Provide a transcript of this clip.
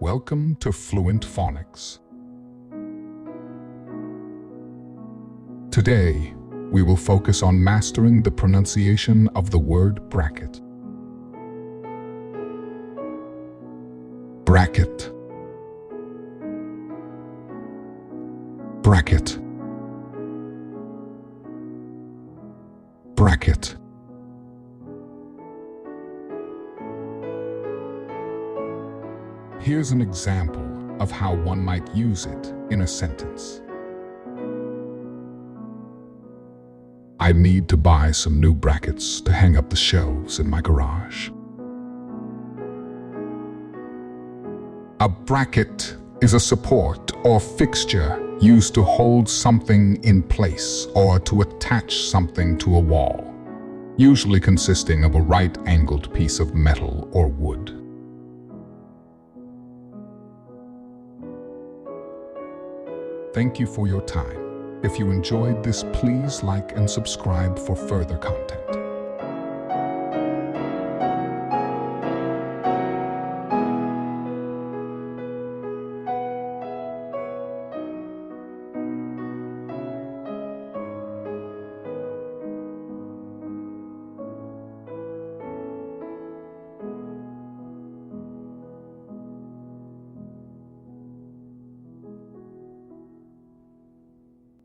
Welcome to Fluent Phonics. Today, we will focus on mastering the pronunciation of the word bracket. Bracket. Bracket. Bracket. Here's an example of how one might use it in a sentence. I need to buy some new brackets to hang up the shelves in my garage. A bracket is a support or fixture used to hold something in place or to attach something to a wall, usually consisting of a right-angled piece of metal or wood. Thank you for your time. If you enjoyed this, please like and subscribe for further content.